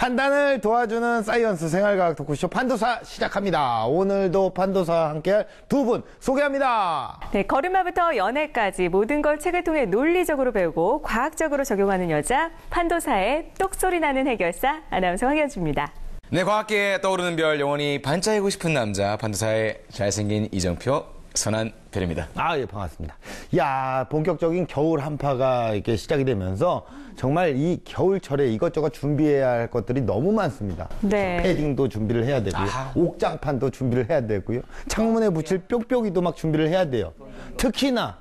판단을 도와주는 사이언스 생활과학 토크쇼 판도사 시작합니다. 오늘도 판도사와 함께할 두 분 소개합니다. 네, 걸음마부터 연애까지 모든 걸 책을 통해 논리적으로 배우고 과학적으로 적용하는 여자, 판도사의 똑소리 나는 해결사 아나운서 황현주입니다. 네, 과학계에 떠오르는 별, 영원히 반짝이고 싶은 남자, 판도사의 잘생긴 이정표, 선한별입니다. 예, 반갑습니다. 야, 본격적인 겨울 한파가 이렇게 시작이 되면서 정말 이 겨울철에 이것저것 준비해야 할 것들이 너무 많습니다. 네. 패딩도 준비를 해야 되고요. 옥장판도 준비를 해야 되고요. 창문에 붙일 뾱뾱이도 막 준비를 해야 돼요. 특히나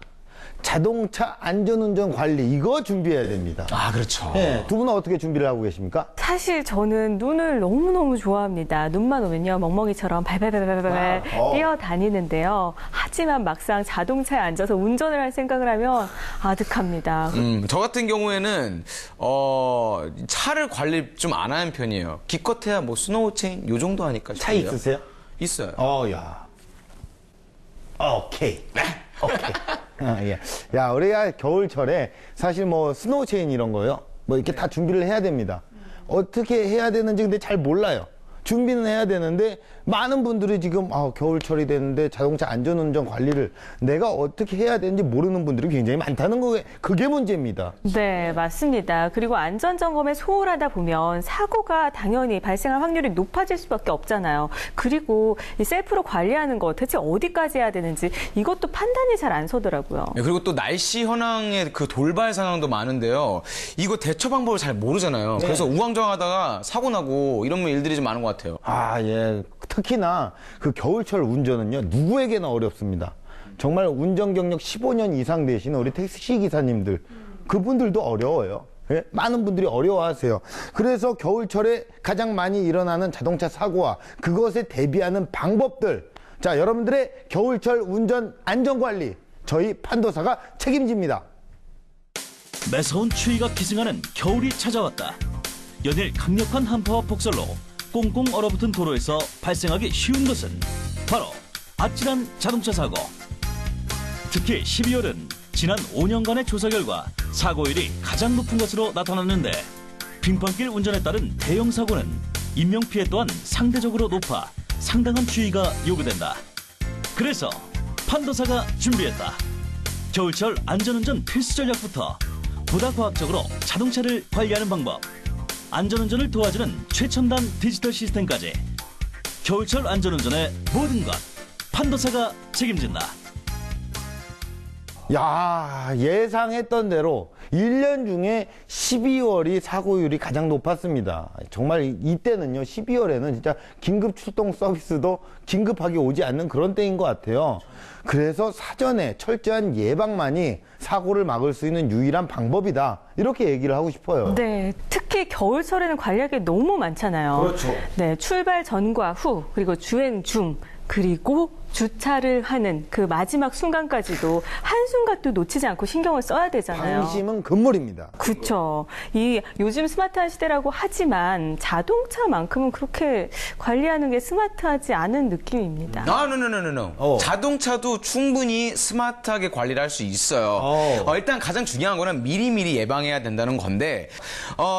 자동차 안전운전 관리 이거 준비해야 됩니다. 그렇죠. 네, 두 분은 어떻게 준비를 하고 계십니까? 사실 저는 눈을 너무너무 좋아합니다. 눈만 오면요 멍멍이처럼 발발발발발 뛰어다니는데요. 하지만 막상 자동차에 앉아서 운전을 할 생각을 하면 아득합니다. 저 같은 경우에는 차를 관리 좀 안 하는 편이에요. 기껏해야 뭐 스노우 체인 요 정도 하니까. 차 있으세요? 있어요. 야. 오케이. 예. 야, 우리가 겨울철에 사실 뭐 스노우 체인 이런 거요. 뭐 이렇게 다 준비를 해야 됩니다. 어떻게 해야 되는지 근데 잘 몰라요. 준비는 해야 되는데 많은 분들이 지금 겨울철이 됐는데 자동차 안전운전 관리를 내가 어떻게 해야 되는지 모르는 분들이 굉장히 많다는 거에 그게 문제입니다. 네, 맞습니다. 그리고 안전점검에 소홀하다 보면 사고가 당연히 발생할 확률이 높아질 수밖에 없잖아요. 그리고 이 셀프로 관리하는 거 대체 어디까지 해야 되는지 이것도 판단이 잘 안 서더라고요. 네, 그리고 또 날씨 현황의 그 돌발 상황도 많은데요. 이거 대처 방법을 잘 모르잖아요. 네. 그래서 우왕좌왕하다가 사고 나고 이런 일들이 좀 많은 것 같아요. 예. 특히나 그 겨울철 운전은요, 누구에게나 어렵습니다. 정말 운전 경력 15년 이상 되시는 우리 택시 기사님들, 그분들도 어려워요. 예? 많은 분들이 어려워하세요. 그래서 겨울철에 가장 많이 일어나는 자동차 사고와 그것에 대비하는 방법들. 자, 여러분들의 겨울철 운전 안전관리, 저희 판도사가 책임집니다. 매서운 추위가 기승하는 겨울이 찾아왔다. 연일 강력한 한파와 폭설로 꽁꽁 얼어붙은 도로에서 발생하기 쉬운 것은 바로 아찔한 자동차 사고. 특히 12월은 지난 5년간의 조사 결과 사고율이 가장 높은 것으로 나타났는데 빙판길 운전에 따른 대형 사고는 인명피해 또한 상대적으로 높아 상당한 주의가 요구된다. 그래서 판도사가 준비했다. 겨울철 안전운전 필수 전략부터 보다 과학적으로 자동차를 관리하는 방법, 안전운전을 도와주는 최첨단 디지털 시스템까지 겨울철 안전운전의 모든 것 판도사가 책임진다. 야, 예상했던 대로 1년 중에 12월이 사고율이 가장 높았습니다. 정말 이때는요, 12월에는 진짜 긴급 출동 서비스도 긴급하게 오지 않는 그런 때인 것 같아요. 그래서 사전에 철저한 예방만이 사고를 막을 수 있는 유일한 방법이다. 이렇게 얘기를 하고 싶어요. 네, 특히 겨울철에는 관리할 게 너무 많잖아요. 그렇죠. 네, 출발 전과 후, 그리고 주행 중, 그리고 주차를 하는 그 마지막 순간까지도 한순간도 놓치지 않고 신경을 써야 되잖아요. 방심은 금물입니다. 그렇죠. 이 요즘 스마트한 시대라고 하지만 자동차만큼은 그렇게 관리하는 게 스마트하지 않은 느낌입니다. No. 자동차도 충분히 스마트하게 관리를 할 수 있어요. 일단 가장 중요한 거는 미리미리 예방해야 된다는 건데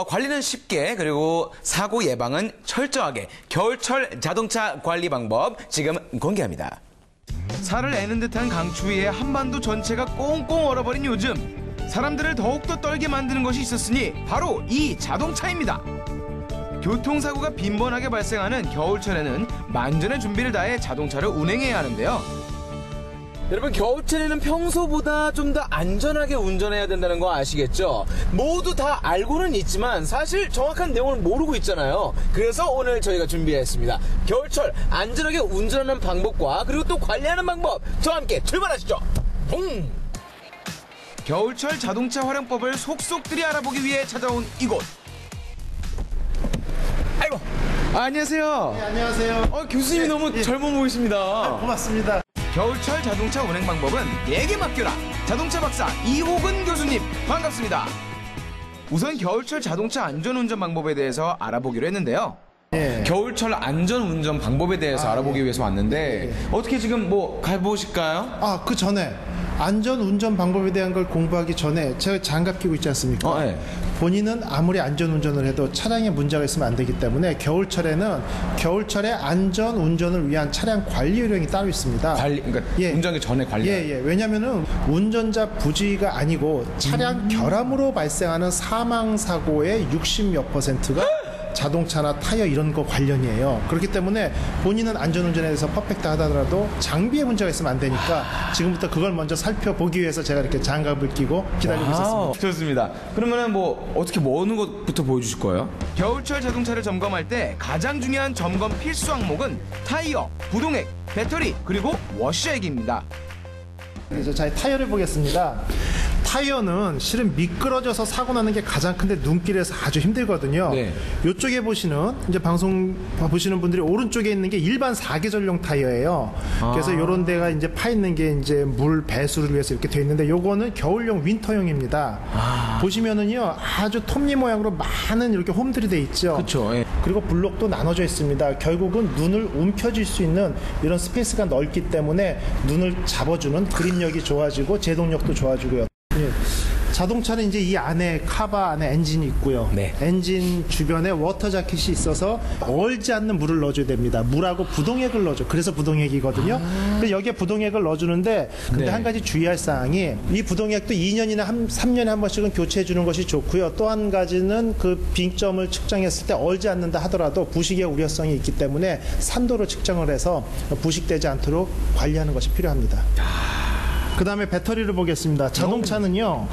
관리는 쉽게 그리고 사고 예방은 철저하게 겨울철 자동차 관리 방법 지금 공개합니다. 살을 내는 듯한 강추위에 한반도 전체가 꽁꽁 얼어버린 요즘 사람들을 더욱더 떨게 만드는 것이 있었으니 바로 이 자동차입니다. 교통사고가 빈번하게 발생하는 겨울철에는 만전의 준비를 다해 자동차를 운행해야 하는데요. 여러분, 겨울철에는 평소보다 좀 더 안전하게 운전해야 된다는 거 아시겠죠? 모두 다 알고는 있지만 사실 정확한 내용을 모르고 있잖아요. 그래서 오늘 저희가 준비했습니다. 겨울철 안전하게 운전하는 방법과 그리고 또 관리하는 방법, 저와 함께 출발하시죠. 동! 겨울철 자동차 활용법을 속속들이 알아보기 위해 찾아온 이곳. 아이고, 안녕하세요. 네, 안녕하세요. 교수님이 너무 젊어 보이십니다. 고맙습니다. 겨울철 자동차 운행 방법은 내게 맡겨라. 자동차 박사 이호근 교수님, 반갑습니다. 우선 겨울철 자동차 안전운전 방법에 대해서 알아보기로 했는데요. 겨울철 안전운전 방법에 대해서 알아보기 위해서 왔는데 어떻게 지금 뭐 가보실까요? 그 전에 안전 운전 방법에 대한 걸 공부하기 전에 제가 장갑 끼고 있지 않습니까? 본인은 아무리 안전운전을 해도 차량에 문제가 있으면 안 되기 때문에 겨울철에는 겨울철에 안전운전을 위한 차량 관리 요령이 따로 있습니다. 그러니까 운전하기 전에 관리. 왜냐면은 운전자 부주의가 아니고 차량 결함으로 발생하는 사망 사고의 60몇 %가 자동차나 타이어 이런 거 관련이에요. 그렇기 때문에 본인은 안전운전에 대해서 퍼펙트 하더라도 장비에 문제가 있으면 안 되니까 지금부터 그걸 먼저 살펴보기 위해서 제가 이렇게 장갑을 끼고 기다리고 있었습니다. 좋습니다. 그러면은 어떻게 어느 것부터 보여주실 거예요? 겨울철 자동차를 점검할 때 가장 중요한 점검 필수 항목은 타이어, 부동액, 배터리, 그리고 워셔액입니다. 그래서 자, 타이어를 보겠습니다. 타이어는 실은 미끄러져서 사고 나는 게 가장 큰데 눈길에서 아주 힘들거든요. 네. 이쪽에 보시는 이제 방송 보시는 분들이 오른쪽에 있는 게 일반 4계절용 타이어예요. 그래서 이런 데가 이제 파 있는 게 이제 물 배수를 위해서 이렇게 되어 있는데 요거는 겨울용 윈터용입니다. 보시면은요 아주 톱니 모양으로 많은 이렇게 홈들이 돼 있죠. 그렇죠. 예. 그리고 블록도 나눠져 있습니다. 결국은 눈을 움켜쥘 수 있는 이런 스페이스가 넓기 때문에 눈을 잡아주는 그립력이 좋아지고 제동력도 좋아지고요. 자동차는 이제 이 안에 카바 안에 엔진이 있고요. 네. 엔진 주변에 워터 자켓이 있어서 얼지 않는 물을 넣어줘야 됩니다. 물하고 부동액을 넣어줘. 그래서 부동액이거든요. 근데 여기에 부동액을 넣어주는데 근데 한 가지 주의할 사항이 이 부동액도 2년이나 3년에 한 번씩은 교체해 주는 것이 좋고요. 또 한 가지는 그 빙점을 측정했을 때 얼지 않는다 하더라도 부식의 우려성이 있기 때문에 산도를 측정을 해서 부식되지 않도록 관리하는 것이 필요합니다. 그 다음에 배터리를 보겠습니다. 자동차는요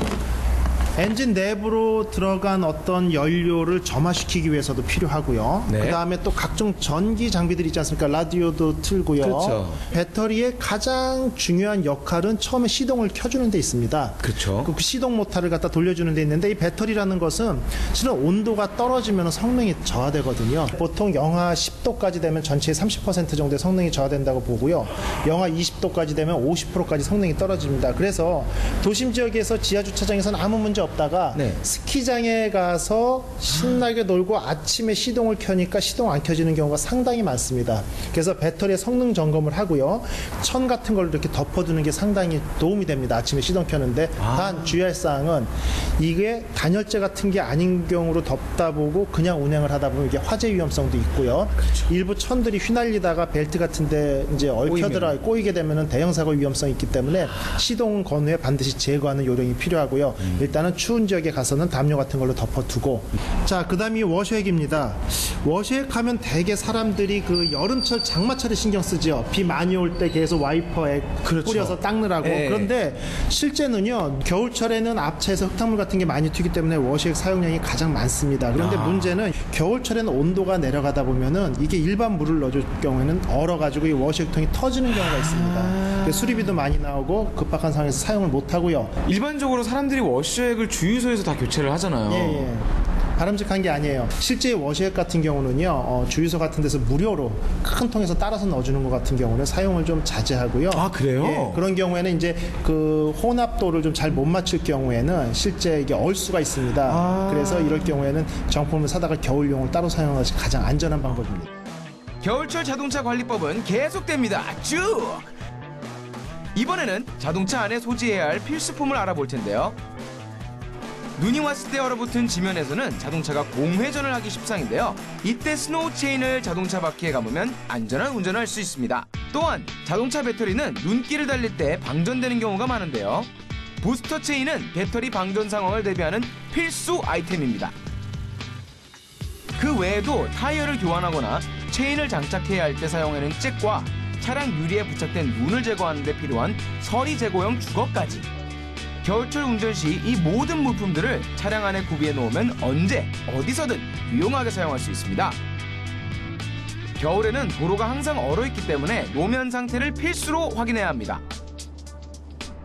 엔진 내부로 들어간 어떤 연료를 점화시키기 위해서도 필요하고요. 네. 그 다음에 또 각종 전기 장비들이 있지 않습니까? 라디오도 틀고요. 그렇죠. 배터리의 가장 중요한 역할은 처음에 시동을 켜주는 데 있습니다. 그렇죠. 그 시동 모터를 갖다 돌려주는 데 있는데 이 배터리라는 것은 실은 온도가 떨어지면 성능이 저하되거든요. 보통 영하 10도까지 되면 전체의 30% 정도의 성능이 저하된다고 보고요. 영하 20도까지 되면 50%까지 성능이 떨어집니다. 그래서 도심 지역에서 지하주차장에서는 아무 문제 없다가 스키장에 가서 신나게 놀고 아침에 시동을 켜니까 시동 안 켜지는 경우가 상당히 많습니다. 그래서 배터리의 성능 점검을 하고요. 천 같은 걸 이렇게 덮어두는 게 상당히 도움이 됩니다. 아침에 시동 켜는데 단 주의할 사항은 이게 단열재 같은 게 아닌 경우로 덮다 보고 그냥 운행을 하다 보면 이게 화재 위험성도 있고요. 일부 천들이 휘날리다가 벨트 같은데 이제 얽혀들어 꼬이게 되면은 대형 사고 위험성이 있기 때문에 시동 건후에 반드시 제거하는 요령이 필요하고요. 일단은 추운 지역에 가서는 담요 같은 걸로 덮어두고 자 그다음이 워셔액입니다. 워셔액 하면 대개 사람들이 그 여름철 장마철에 신경 쓰죠. 비 많이 올 때 계속 와이퍼에 뿌려서 닦느라고. 그런데 실제는요 겨울철에는 앞차에서 흙탕물 같은 게 많이 튀기 때문에 워셔액 사용량이 가장 많습니다. 그런데 문제는 겨울철에는 온도가 내려가다 보면은 이게 일반 물을 넣어줄 경우에는 얼어가지고 이 워셔액통이 터지는 경우가 있습니다. 수리비도 많이 나오고 급박한 상황에서 사용을 못 하고요. 일반적으로 사람들이 워셔액을 주유소에서 다 교체를 하잖아요. 바람직한 게 아니에요. 실제 워셔액 같은 경우는요 주유소 같은 데서 무료로 큰 통에서 따라서 넣어주는 것 같은 경우는 사용을 좀 자제하고요. 아 그래요? 그런 경우에는 이제 그 혼합도를 좀 잘 못 맞출 경우에는 실제 이게 얼 수가 있습니다. 그래서 이럴 경우에는 정품을 사다가 겨울용을 따로 사용하는 것이 가장 안전한 방법입니다. 겨울철 자동차 관리법은 계속됩니다. 쭉! 이번에는 자동차 안에 소지해야 할 필수품을 알아볼 텐데요. 눈이 왔을 때 얼어붙은 지면에서는 자동차가 공회전을 하기 십상인데요. 이때 스노우 체인을 자동차 바퀴에 감으면 안전한 운전을 할 수 있습니다. 또한 자동차 배터리는 눈길을 달릴 때 방전되는 경우가 많은데요. 부스터 체인은 배터리 방전 상황을 대비하는 필수 아이템입니다. 그 외에도 타이어를 교환하거나 체인을 장착해야 할 때 사용하는 잭과 차량 유리에 부착된 눈을 제거하는 데 필요한 서리 제거용 주걱까지. 겨울철 운전 시 이 모든 물품들을 차량 안에 구비해 놓으면 언제 어디서든 유용하게 사용할 수 있습니다. 겨울에는 도로가 항상 얼어있기 때문에 노면 상태를 필수로 확인해야 합니다.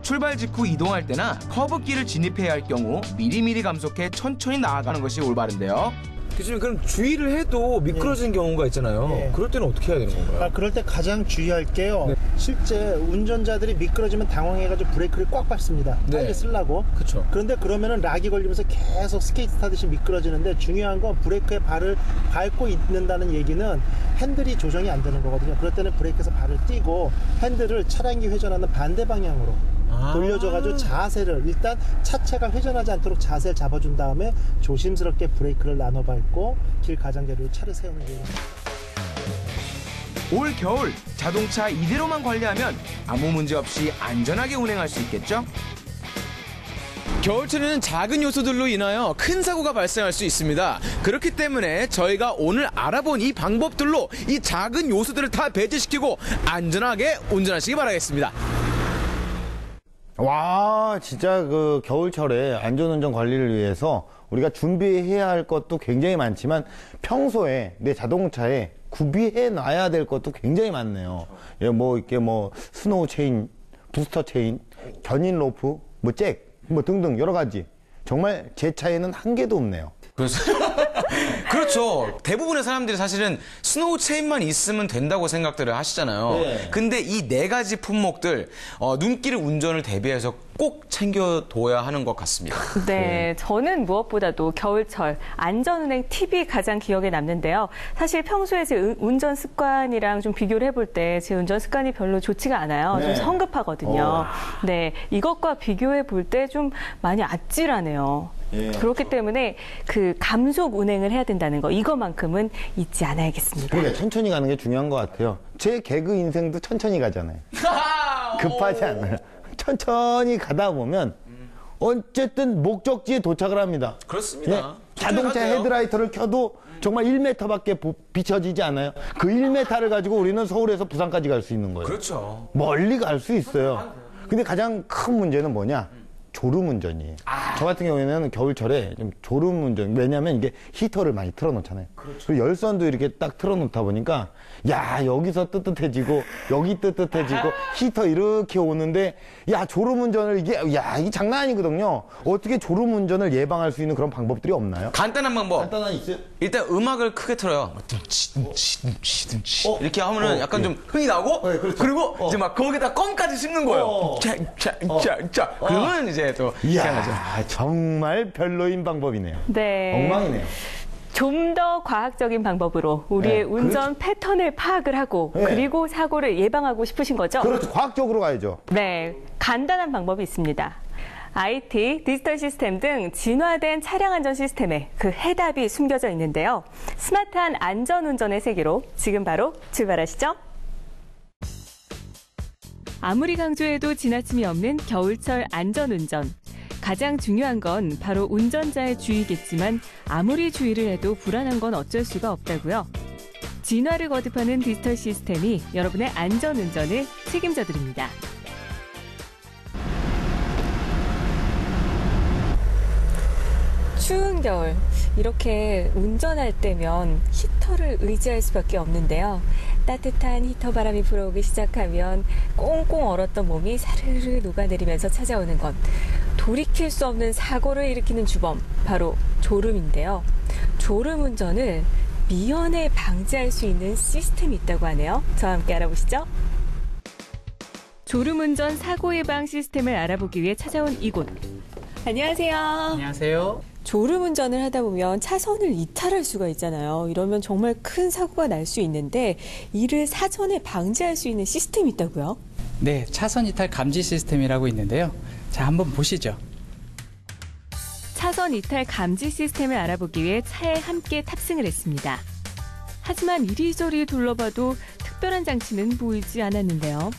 출발 직후 이동할 때나 커브길을 진입해야 할 경우 미리미리 감속해 천천히 나아가는 것이 올바른데요. 교수님 그럼 주의를 해도 미끄러지는 경우가 있잖아요. 그럴 때는 어떻게 해야 되는 건가요? 그럴 때 가장 주의할 게요. 실제 운전자들이 미끄러지면 당황해가지고 브레이크를 꽉 밟습니다. 빨리 쓰려고. 그쵸. 그런데 그러면은 락이 걸리면서 계속 스케이트 타듯이 미끄러지는데 중요한 건 브레이크에 발을 밟고 있는다는 얘기는 핸들이 조정이 안 되는 거거든요. 그럴 때는 브레이크에서 발을 띄고 핸들을 차량이 회전하는 반대 방향으로 돌려줘가지고 자세를 일단 차체가 회전하지 않도록 자세를 잡아준 다음에 조심스럽게 브레이크를 나눠 밟고 길 가장자리로 차를 세우는 거예요. 올 겨울 자동차 이대로만 관리하면 아무 문제 없이 안전하게 운행할 수 있겠죠? 겨울철에는 작은 요소들로 인하여 큰 사고가 발생할 수 있습니다. 그렇기 때문에 저희가 오늘 알아본 이 방법들로 이 작은 요소들을 다 배제시키고 안전하게 운전하시기 바라겠습니다. 와, 진짜 그 겨울철에 안전운전 관리를 위해서 우리가 준비해야 할 것도 굉장히 많지만 평소에 내 자동차에 구비해 놔야 될 것도 굉장히 많네요. 예, 뭐 이렇게 뭐 스노우 체인, 부스터 체인, 견인 로프, 뭐 잭, 뭐 등등 여러 가지. 정말 제 차에는 한 개도 없네요. 그렇죠. 대부분의 사람들이 사실은 스노우 체인만 있으면 된다고 생각들을 하시잖아요. 네. 근데 이 4가지 품목들 눈길 운전을 대비해서 꼭 챙겨둬야 하는 것 같습니다. 네, 저는 무엇보다도 겨울철 안전운행 팁이 가장 기억에 남는데요. 사실 평소에 제 운전 습관이랑 좀 비교를 해볼 때 제 운전 습관이 별로 좋지가 않아요. 네. 좀 성급하거든요. 네, 이것과 비교해 볼 때 좀 많이 아찔하네요. 예. 그렇기 때문에 그 감속 운행을 해야 된다는 거 이것만큼은 잊지 않아야겠습니다. 그러니까 천천히 가는 게 중요한 것 같아요. 제 개그 인생도 천천히 가잖아요. 급하지 않아요. 천천히 가다 보면 어쨌든 목적지에 도착을 합니다. 그렇습니다. 예? 자동차 헤드라이터를 켜도 정말 1m밖에 비춰지지 않아요. 그 1m를 가지고 우리는 서울에서 부산까지 갈 수 있는 거예요. 그렇죠. 멀리 갈 수 있어요. 근데 가장 큰 문제는 뭐냐? 졸음운전이에요. 저 같은 경우에는 겨울철에 좀 졸음운전. 왜냐하면 이게 히터를 많이 틀어놓잖아요. 그리고 열선도 이렇게 딱 틀어놓다 보니까 야 여기서 뜨뜻해지고 여기 뜨뜻해지고 히터 이렇게 오는데 야 졸음운전을 이게 장난 아니거든요. 어떻게 졸음운전을 예방할 수 있는 그런 방법들이 없나요? 간단한 방법. 간단한 있어요? 일단 음악을 크게 틀어요. 이렇게 하면은 약간 좀 흥이 나고 네, 그렇죠. 그리고 이제 막 거기다 껌까지 씹는 거예요. 자. 그러면 이제 또 희한하죠. 이야 정말 별로인 방법이네요. 네. 엉망이네요. 좀 더 과학적인 방법으로 우리의 네, 운전 패턴을 파악을 하고 네. 그리고 사고를 예방하고 싶으신 거죠? 그렇죠. 과학적으로 가야죠. 네, 간단한 방법이 있습니다. IT, 디지털 시스템 등 진화된 차량 안전 시스템에 그 해답이 숨겨져 있는데요. 스마트한 안전운전의 세계로 지금 바로 출발하시죠. 아무리 강조해도 지나침이 없는 겨울철 안전운전. 가장 중요한 건 바로 운전자의 주의겠지만 아무리 주의를 해도 불안한 건 어쩔 수가 없다고요. 진화를 거듭하는 디지털 시스템이 여러분의 안전운전을 책임져 드립니다. 추운 겨울, 이렇게 운전할 때면 히터를 의지할 수밖에 없는데요. 따뜻한 히터 바람이 불어오기 시작하면 꽁꽁 얼었던 몸이 사르르 녹아내리면서 찾아오는 것. 돌이킬 수 없는 사고를 일으키는 주범, 바로 졸음인데요. 졸음 운전을 미연에 방지할 수 있는 시스템이 있다고 하네요. 저와 함께 알아보시죠. 졸음 운전 사고 예방 시스템을 알아보기 위해 찾아온 이곳. 안녕하세요. 안녕하세요. 졸음 운전을 하다 보면 차선을 이탈할 수가 있잖아요. 이러면 정말 큰 사고가 날 수 있는데 이를 사전에 방지할 수 있는 시스템이 있다고요? 네, 차선 이탈 감지 시스템이라고 있는데요. 자, 한번 보시죠. 차선 이탈 감지 시스템을 알아보기 위해 차에 함께 탑승을 했습니다. 하지만 이리저리 둘러봐도 특별한 장치는 보이지 않았는데요.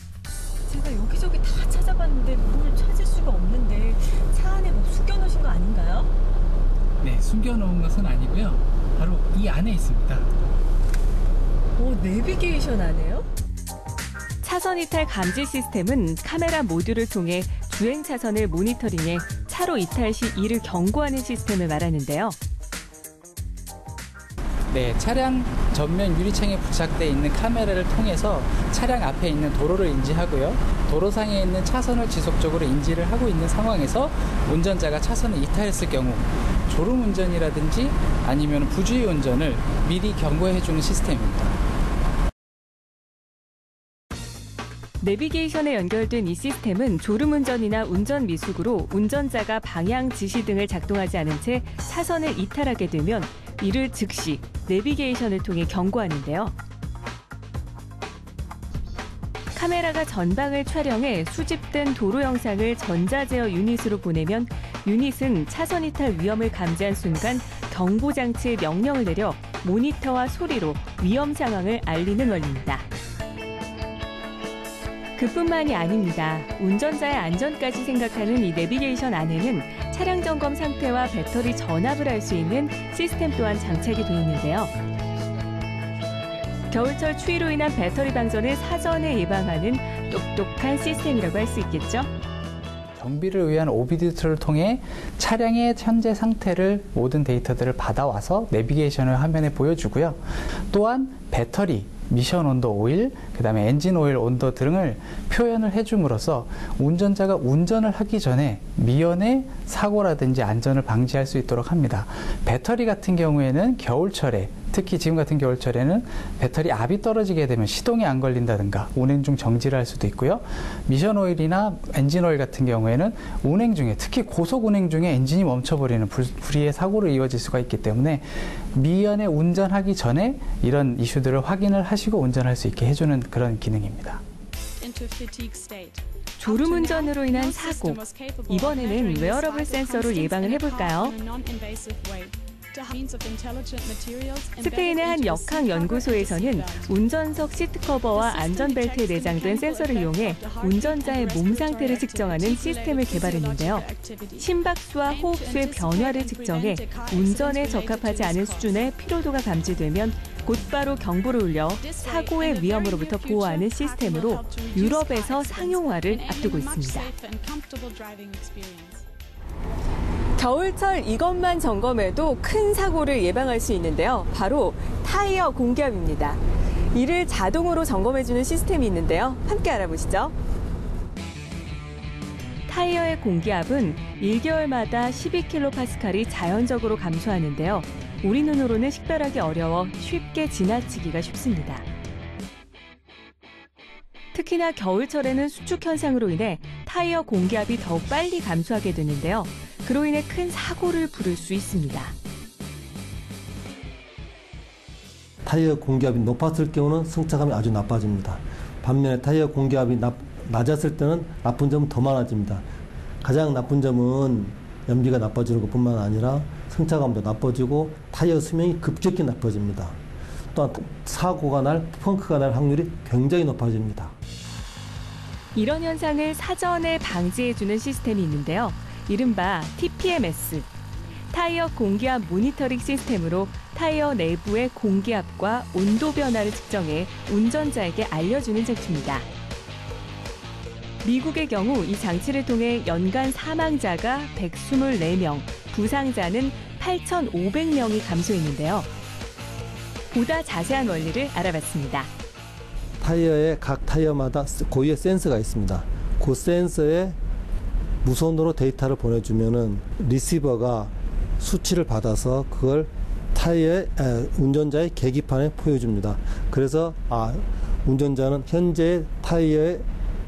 제가 여기저기 다 찾아봤는데 뭘 찾을 수가 없는데 차 안에 뭐 숨겨놓으신 거 아닌가요? 네, 숨겨놓은 것은 아니고요. 바로 이 안에 있습니다. 오, 내비게이션 안에요? 차선 이탈 감지 시스템은 카메라 모듈을 통해 주행 차선을 모니터링해 차로 이탈 시 이를 경고하는 시스템을 말하는데요. 네, 차량 전면 유리창에 부착되어 있는 카메라를 통해서 차량 앞에 있는 도로를 인지하고요. 도로상에 있는 차선을 지속적으로 인지를 하고 있는 상황에서 운전자가 차선을 이탈했을 경우 졸음 운전이라든지 아니면 부주의 운전을 미리 경고해주는 시스템입니다. 내비게이션에 연결된 이 시스템은 졸음운전이나 운전 미숙으로 운전자가 방향 지시 등을 작동하지 않은 채 차선을 이탈하게 되면 이를 즉시 내비게이션을 통해 경고하는데요. 카메라가 전방을 촬영해 수집된 도로 영상을 전자제어 유닛으로 보내면 유닛은 차선 이탈 위험을 감지한 순간 경보 장치에 명령을 내려 모니터와 소리로 위험 상황을 알리는 원리입니다. 그뿐만이 아닙니다. 운전자의 안전까지 생각하는 이 내비게이션 안에는 차량 점검 상태와 배터리 전압을 알 수 있는 시스템 또한 장착이 되어 있는데요. 겨울철 추위로 인한 배터리 방전을 사전에 예방하는 똑똑한 시스템이라고 할 수 있겠죠. 정비를 위한 OBD2를 통해 차량의 현재 상태를 모든 데이터들을 받아와서 내비게이션을 화면에 보여주고요. 또한 배터리, 미션 온도 오일, 그다음에 엔진 오일 온도 등을 표현을 해줌으로써 운전자가 운전을 하기 전에 미연에 사고라든지 안전을 방지할 수 있도록 합니다. 배터리 같은 경우에는 겨울철에, 특히 지금 같은 겨울철에는 배터리 압이 떨어지게 되면 시동이 안 걸린다든가 운행 중 정지를 할 수도 있고요. 미션 오일이나 엔진 오일 같은 경우에는 운행 중에, 특히 고속 운행 중에 엔진이 멈춰버리는 불의의 사고로 이어질 수가 있기 때문에 미연에 운전하기 전에 이런 이슈들을 확인을 하시고 운전할 수 있게 해주는 그런 기능입니다. 졸음운전으로 인한 사고. 이번에는 웨어러블 센서로 예방을 해볼까요? 스페인의 한 역학 연구소에서는 운전석 시트 커버와 안전벨트에 내장된 센서를 이용해 운전자의 몸 상태를 측정하는 시스템을 개발했는데요. 심박수와 호흡수의 변화를 측정해 운전에 적합하지 않은 수준의 피로도가 감지되면 곧바로 경보를 울려 사고의 위험으로부터 보호하는 시스템으로 유럽에서 상용화를 앞두고 있습니다. 겨울철 이것만 점검해도 큰 사고를 예방할 수 있는데요. 바로 타이어 공기압입니다. 이를 자동으로 점검해주는 시스템이 있는데요. 함께 알아보시죠. 타이어의 공기압은 1개월마다 12kPa이 자연적으로 감소하는데요. 우리 눈으로는 식별하기 어려워 쉽게 지나치기가 쉽습니다. 특히나 겨울철에는 수축 현상으로 인해 타이어 공기압이 더욱 빨리 감소하게 되는데요. 그로 인해 큰 사고를 부를 수 있습니다. 타이어 공기압이 높았을 경우는 승차감이 아주 나빠집니다. 반면에 타이어 공기압이 낮았을 때는 나쁜 점은 더 많아집니다. 가장 나쁜 점은 연비가 나빠지는 것뿐만 아니라 승차감도 나빠지고 타이어 수명이 급격히 나빠집니다. 또한 사고가 날, 펑크가 날 확률이 굉장히 높아집니다. 이런 현상을 사전에 방지해주는 시스템이 있는데요. 이른바 TPMS, 타이어 공기압 모니터링 시스템으로 타이어 내부의 공기압과 온도 변화를 측정해 운전자에게 알려주는 장치입니다. 미국의 경우 이 장치를 통해 연간 사망자가 124명, 부상자는 8,500명이 감소했는데요. 보다 자세한 원리를 알아봤습니다. 타이어에 각 타이어마다 고유의 센서가 있습니다. 그 센서에 무선으로 데이터를 보내주면은 리시버가 수치를 받아서 그걸 타이어의 운전자의 계기판에 보여줍니다. 그래서 운전자는 현재 타이어의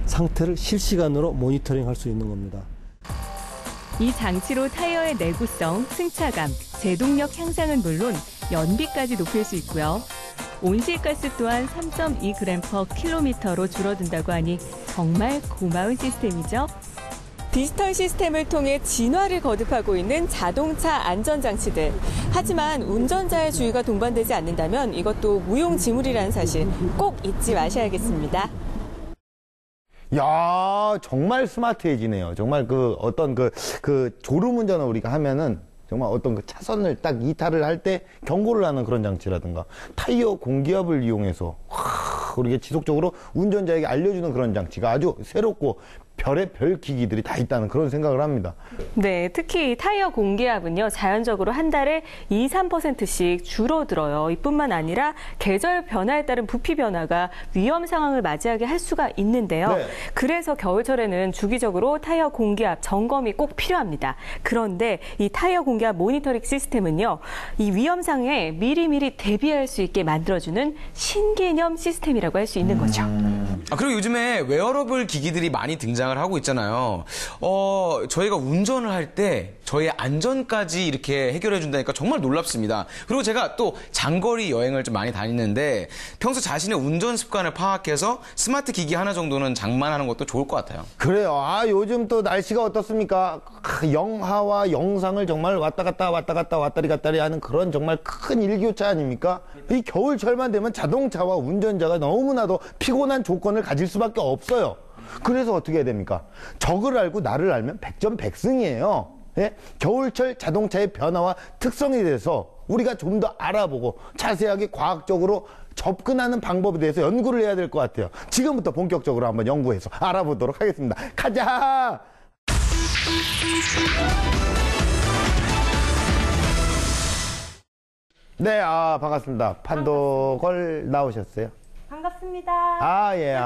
상태를 실시간으로 모니터링할 수 있는 겁니다. 이 장치로 타이어의 내구성, 승차감, 제동력 향상은 물론 연비까지 높일 수 있고요. 온실가스 또한 3.2g/km로 줄어든다고 하니 정말 고마운 시스템이죠. 디지털 시스템을 통해 진화를 거듭하고 있는 자동차 안전장치들. 하지만 운전자의 주의가 동반되지 않는다면 이것도 무용지물이라는 사실 꼭 잊지 마셔야겠습니다. 야, 정말 스마트해지네요. 정말 어떤 졸음운전을 우리가 하면은 정말 어떤 차선을 딱 이탈을 할 때 경고를 하는 그런 장치라든가 타이어 공기압을 이용해서 우리가 지속적으로 운전자에게 알려주는 그런 장치가 아주 새롭고 별의 별 기기들이 다 있다는 그런 생각을 합니다. 네, 특히 타이어 공기압은요, 자연적으로 한 달에 2~3%씩 줄어들어요. 이뿐만 아니라 계절 변화에 따른 부피 변화가 위험 상황을 맞이하게 할 수가 있는데요. 네. 그래서 겨울철에는 주기적으로 타이어 공기압 점검이 꼭 필요합니다. 그런데 이 타이어 공기압 모니터링 시스템은요, 이 위험 상황에 미리미리 대비할 수 있게 만들어주는 신개념 시스템이라고 할 수 있는 거죠. 그리고 요즘에 웨어러블 기기들이 많이 등장 진행을 하고 있잖아요. 저희가 운전을 할 때 저희의 안전까지 이렇게 해결해 준다니까 정말 놀랍습니다. 그리고 제가 또 장거리 여행을 좀 많이 다니는데 평소 자신의 운전 습관을 파악해서 스마트 기기 하나 정도는 장만하는 것도 좋을 것 같아요. 그래요. 요즘 또 날씨가 어떻습니까? 영하와 영상을 정말 왔다 갔다 왔다리 갔다리 하는 그런 정말 큰 일교차 아닙니까? 이 겨울철만 되면 자동차와 운전자가 너무나도 피곤한 조건을 가질 수밖에 없어요. 그래서 어떻게 해야 됩니까? 적을 알고 나를 알면 백전백승이에요. 예? 겨울철 자동차의 변화와 특성에 대해서 우리가 좀 더 알아보고 자세하게 과학적으로 접근하는 방법에 대해서 연구를 해야 될 것 같아요. 지금부터 본격적으로 한번 연구해서 알아보도록 하겠습니다. 가자! 네, 반갑습니다. 판도걸 나오셨어요? 반갑습니다. 예.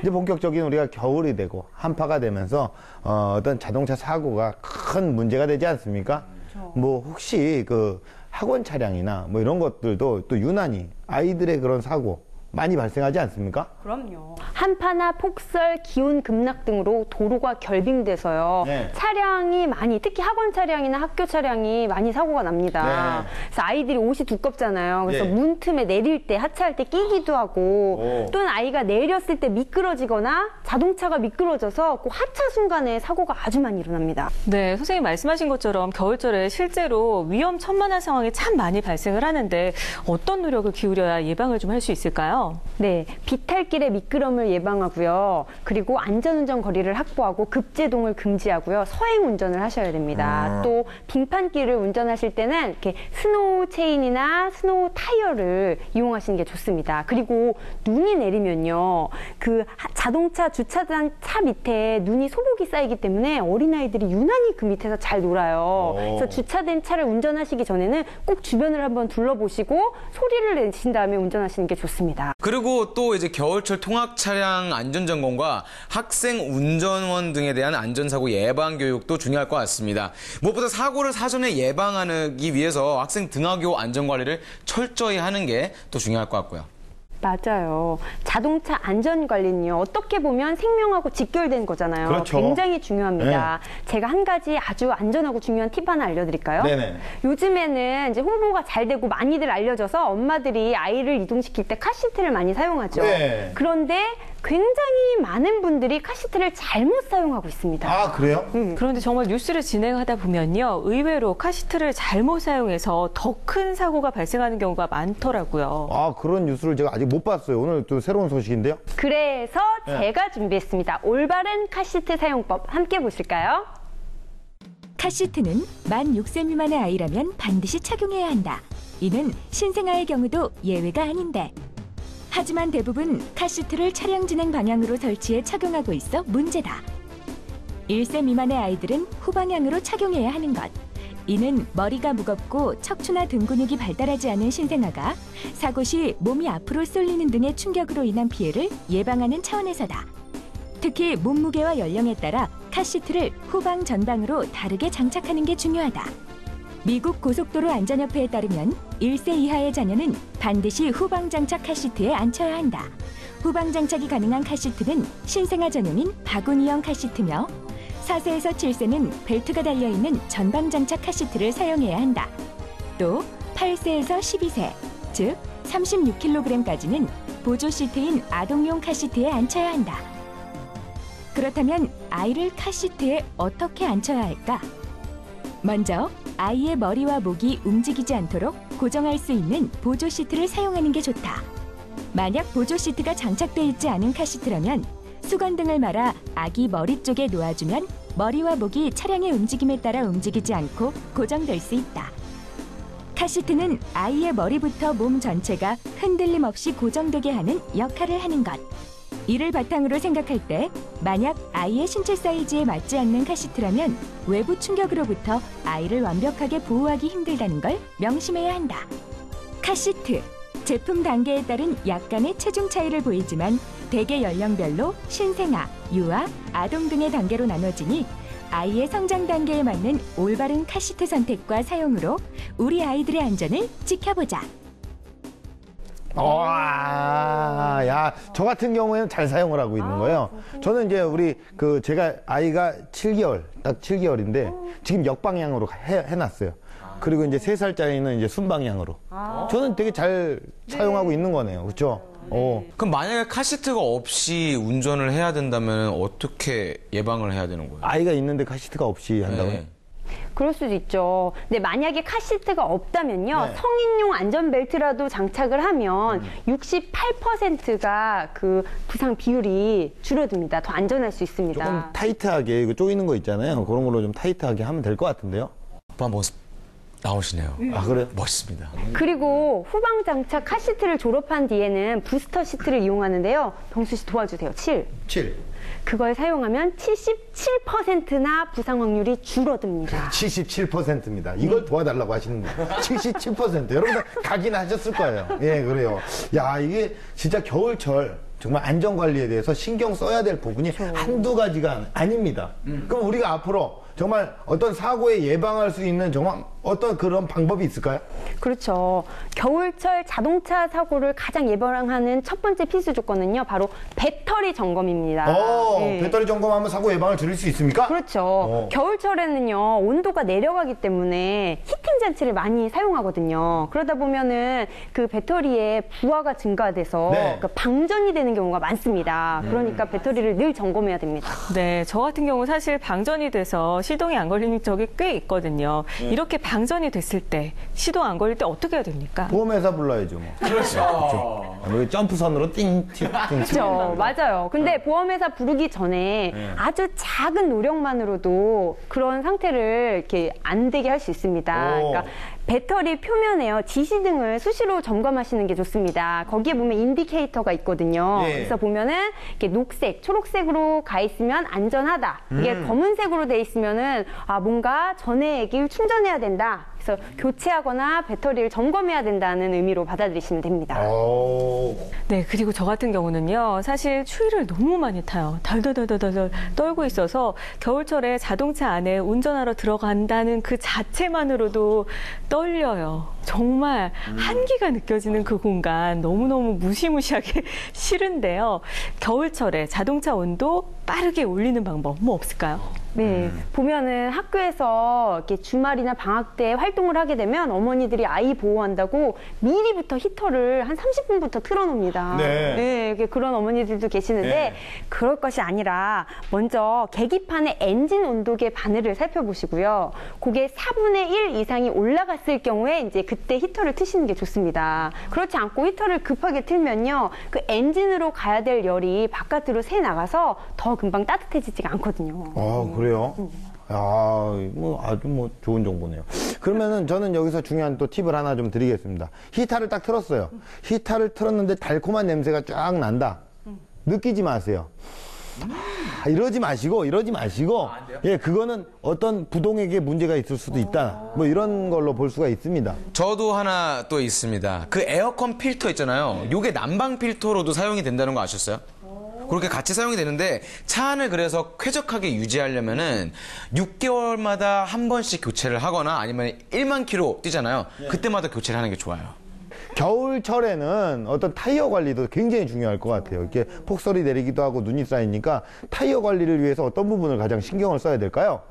이제 본격적인 우리가 겨울이 되고 한파가 되면서 어떤 자동차 사고가 큰 문제가 되지 않습니까? 그렇죠. 뭐 혹시 그 학원 차량이나 뭐 이런 것들도 또 유난히 아이들의 그런 사고 많이 발생하지 않습니까? 그럼요. 한파나 폭설, 기온 급락 등으로 도로가 결빙돼서요. 네. 차량이 많이, 특히 학원 차량이나 학교 차량이 많이 사고가 납니다. 네. 그래서 아이들이 옷이 두껍잖아요. 그래서 네. 문틈에 내릴 때, 하차할 때 끼기도 하고 또는 아이가 내렸을 때 미끄러지거나 자동차가 미끄러져서 그 하차 순간에 사고가 아주 많이 일어납니다. 네, 선생님 말씀하신 것처럼 겨울철에 실제로 위험천만한 상황이 참 많이 발생을 하는데 어떤 노력을 기울여야 예방을 좀 할 수 있을까요? 네, 비탈길의 미끄럼을 예방하고요. 그리고 안전운전 거리를 확보하고 급제동을 금지하고요. 서행 운전을 하셔야 됩니다. 또 빙판길을 운전하실 때는 이렇게 스노우 체인이나 스노우 타이어를 이용하시는 게 좋습니다. 그리고 눈이 내리면요, 그 자동차 주차장 차 밑에 눈이 소복이 쌓이기 때문에 어린아이들이 유난히 그 밑에서 잘 놀아요. 그래서 주차된 차를 운전하시기 전에는 꼭 주변을 한번 둘러보시고 소리를 내신 다음에 운전하시는 게 좋습니다. 그리고 또 이제 겨울철 통학 차량 안전점검과 학생 운전원 등에 대한 안전사고 예방 교육도 중요할 것 같습니다. 무엇보다 사고를 사전에 예방하기 위해서 학생 등하교 안전관리를 철저히 하는 게 또 중요할 것 같고요. 맞아요. 자동차 안전관리는요, 어떻게 보면 생명하고 직결된 거잖아요. 그렇죠. 굉장히 중요합니다. 제가 한 가지 아주 안전하고 중요한 팁 하나 알려드릴까요? 네네. 요즘에는 이제 홍보가 잘 되고 많이들 알려져서 엄마들이 아이를 이동시킬 때 카시트를 많이 사용하죠. 네. 그런데 굉장히 많은 분들이 카시트를 잘못 사용하고 있습니다. 그래요? 그런데 정말 뉴스를 진행하다 보면요, 의외로 카시트를 잘못 사용해서 더 큰 사고가 발생하는 경우가 많더라고요. 그런 뉴스를 제가 아직 못 봤어요. 오늘 또 새로운 소식인데요. 그래서 제가 준비했습니다. 올바른 카시트 사용법 함께 보실까요? 카시트는 만 6세 미만의 아이라면 반드시 착용해야 한다. 이는 신생아의 경우도 예외가 아닌데. 하지만 대부분 카시트를 차량 진행 방향으로 설치해 착용하고 있어 문제다. 1세 미만의 아이들은 후방향으로 착용해야 하는 것. 이는 머리가 무겁고 척추나 등 근육이 발달하지 않은 신생아가 사고 시 몸이 앞으로 쏠리는 등의 충격으로 인한 피해를 예방하는 차원에서다. 특히 몸무게와 연령에 따라 카시트를 후방, 전방으로 다르게 장착하는 게 중요하다. 미국 고속도로 안전협회에 따르면 1세 이하의 자녀는 반드시 후방 장착 카시트에 앉혀야 한다. 후방 장착이 가능한 카시트는 신생아 전용인 바구니형 카시트며 4세에서 7세는 벨트가 달려있는 전방 장착 카시트를 사용해야 한다. 또 8세에서 12세, 즉 36kg까지는 보조 시트인 아동용 카시트에 앉혀야 한다. 그렇다면 아이를 카시트에 어떻게 앉혀야 할까? 먼저 아이의 머리와 목이 움직이지 않도록 고정할 수 있는 보조 시트를 사용하는 게 좋다. 만약 보조 시트가 장착돼 있지 않은 카시트라면 수건 등을 말아 아기 머리 쪽에 놓아주면 머리와 목이 차량의 움직임에 따라 움직이지 않고 고정될 수 있다. 카시트는 아이의 머리부터 몸 전체가 흔들림 없이 고정되게 하는 역할을 하는 것. 이를 바탕으로 생각할 때 만약 아이의 신체 사이즈에 맞지 않는 카시트라면 외부 충격으로부터 아이를 완벽하게 보호하기 힘들다는 걸 명심해야 한다. 카시트, 제품 단계에 따른 약간의 체중 차이를 보이지만 대개 연령별로 신생아, 유아, 아동 등의 단계로 나눠지니 아이의 성장 단계에 맞는 올바른 카시트 선택과 사용으로 우리 아이들의 안전을 지켜보자. 야, 저 같은 경우에는 잘 사용을 하고 있는 거예요. 저는 이제 제가 아이가 7개월, 딱 7개월인데 지금 역방향으로 해놨어요. 그리고 이제 3살짜리는 이제 순방향으로. 저는 되게 잘 사용하고 있는 거네요. 그렇죠? 그럼 만약에 카시트가 없이 운전을 해야 된다면 어떻게 예방을 해야 되는 거예요? 아이가 있는데 카시트가 없이 한다고요? 네. 그럴 수도 있죠. 근데 만약에 카시트가 없다면요. 네. 성인용 안전벨트라도 장착을 하면 68%가 그 부상 비율이 줄어듭니다. 더 안전할 수 있습니다. 조금 타이트하게 이거 쪼이는 거 있잖아요. 그런 걸로 좀 타이트하게 하면 될 것 같은데요? 오빠 모습 나오시네요. 아, 그래요? 멋있습니다. 그리고 후방 장착 카시트를 졸업한 뒤에는 부스터 시트를 이용하는데요. 병수 씨 도와주세요. 7. 그걸 사용하면 77%나 부상 확률이 줄어듭니다. 77%입니다. 이걸 도와달라고 하시는 거예요. 77%. 여러분들 각인 하셨을 거예요. 예, 그래요. 야, 이게 진짜 겨울철 정말 안전관리에 대해서 신경 써야 될 부분이 한두 가지가 아닙니다. 그럼 우리가 앞으로 정말 어떤 사고에 예방할 수 있는 정말 어떤 그런 방법이 있을까요? 그렇죠. 겨울철 자동차 사고를 가장 예방하는 첫 번째 필수 조건은요. 바로 배터리 점검입니다. 네. 배터리 점검하면 사고 예방을 줄일 수 있습니까? 그렇죠. 겨울철에는요. 온도가 내려가기 때문에 히팅 장치를 많이 사용하거든요. 그러다 보면은 그 배터리에 부하가 증가돼서 그 방전이 되는 경우가 많습니다. 그러니까 배터리를 늘 점검해야 됩니다. 네, 저 같은 경우 사실 방전이 돼서 시동이 안 걸리는 적이 꽤 있거든요. 이렇게 방전이 됐을 때 시동 안 걸릴 때 어떻게 해야 됩니까? 보험회사 불러야죠. 뭐. 그렇죠. 점프선으로 띵. 그렇죠. 맞아요. 근데 보험회사 부르기 전에 아주 작은 노력만으로도 그런 상태를 이렇게 안 되게 할 수 있습니다. 그러니까 배터리 표면에요. 지시등을 수시로 점검하시는 게 좋습니다. 거기에 보면 인디케이터가 있거든요. 그래서 보면은 이렇게 녹색, 초록색으로 가 있으면 안전하다. 이게 검은색으로 돼 있으면은 뭔가 전해액을 충전해야 된다. 그래서 교체하거나 배터리를 점검해야 된다는 의미로 받아들이시면 됩니다. 네, 그리고 저 같은 경우는요. 사실 추위를 너무 많이 타요. 덜덜덜덜 떨고 있어서 겨울철에 자동차 안에 운전하러 들어간다는 그 자체만으로도 떨려요. 정말 한기가 느껴지는 그 공간 너무너무 무시무시하게 싫은데요. 겨울철에 자동차 온도 빠르게 올리는 방법 뭐 없을까요? 네, 보면은 학교에서 이렇게 주말이나 방학 때 활동을 하게 되면 어머니들이 아이 보호한다고 미리부터 히터를 한 30분부터 틀어놓습니다. 네, 그런 어머니들도 계시는데 그럴 것이 아니라 먼저 계기판의 엔진 온도계 바늘을 살펴보시고요. 그게 4분의 1 이상이 올라갔을 경우에 이제 그때 히터를 트시는 게 좋습니다. 그렇지 않고 히터를 급하게 틀면요, 그 엔진으로 가야 될 열이 바깥으로 새 나가서 더 금방 따뜻해지지가 않거든요. 그래요? 아주 좋은 정보네요. 그러면은 저는 여기서 중요한 또 팁을 하나 좀 드리겠습니다. 히터를 딱 틀었어요. 히터를 틀었는데 달콤한 냄새가 쫙 난다. 느끼지 마세요. 이러지 마시고. 예, 그거는 어떤 부동액에 문제가 있을 수도 있다. 뭐 이런 걸로 볼 수가 있습니다. 저도 하나 또 있습니다. 그 에어컨 필터 있잖아요. 요게 난방 필터로도 사용이 된다는 거 아셨어요? 그렇게 같이 사용이 되는데 차 안을 그래서 쾌적하게 유지하려면은 6개월마다 한 번씩 교체를 하거나 아니면 1만 킬로 뛰잖아요. 그때마다 교체를 하는 게 좋아요. 겨울철에는 어떤 타이어 관리도 굉장히 중요할 것 같아요. 이렇게 폭설이 내리기도 하고 눈이 쌓이니까 타이어 관리를 위해서 어떤 부분을 가장 신경을 써야 될까요?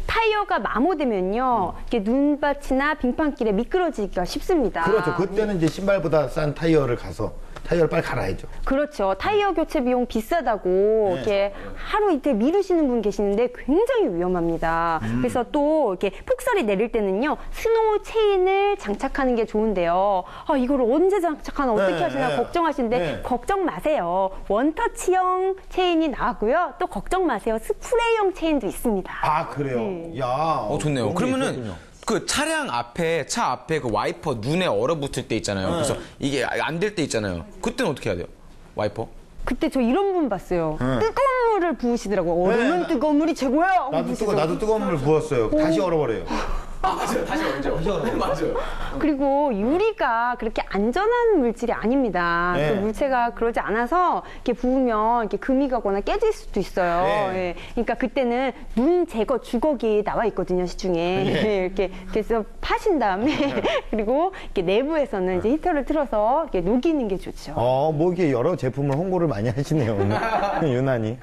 타이어가 마모되면요, 이렇게 눈밭이나 빙판길에 미끄러지기가 쉽습니다. 그렇죠. 그때는 이제 신발보다 싼 타이어를 가서 타이어를 빨리 갈아야죠. 그렇죠. 타이어 교체 비용 비싸다고 이렇게 하루 이틀 미루시는 분 계시는데 굉장히 위험합니다. 그래서 또 이렇게 폭설이 내릴 때는요, 스노우 체인을 장착하는 게 좋은데요. 이걸 언제 장착하나 어떻게 하시나 걱정하시는데 걱정 마세요. 원터치형 체인이 나왔고요. 또 걱정 마세요. 스프레이형 체인도 있습니다. 아, 그래요? 야, 좋네요. 그러면은 그 차량 앞에, 차 앞에 그 와이퍼 눈에 얼어붙을 때 있잖아요. 그래서 이게 안 될 때 있잖아요. 그때는 어떻게 해야 돼요? 와이퍼? 그때 저 이런 분 봤어요. 뜨거운 물을 부으시더라고요. 얼음은 뜨거운 물이 최고야. 나도 뜨거운 물 부었어요. 다시 얼어버려요. 맞아요. 다시 얼죠. 맞아요. 그리고 유리가 그렇게 안전한 물질이 아닙니다. 네. 그 물체가 그러지 않아서 이렇게 부으면 이렇게 금이 가거나 깨질 수도 있어요. 네. 예. 그러니까 그때는 눈 제거 주걱이 나와 있거든요, 시중에. 네. 이렇게 그래서 파신 다음에 그리고 이렇게 내부에서는 이제 히터를 틀어서 이렇게 녹이는 게 좋죠. 뭐 이게 여러 제품을 홍보를 많이 하시네요, 오늘. 유난히.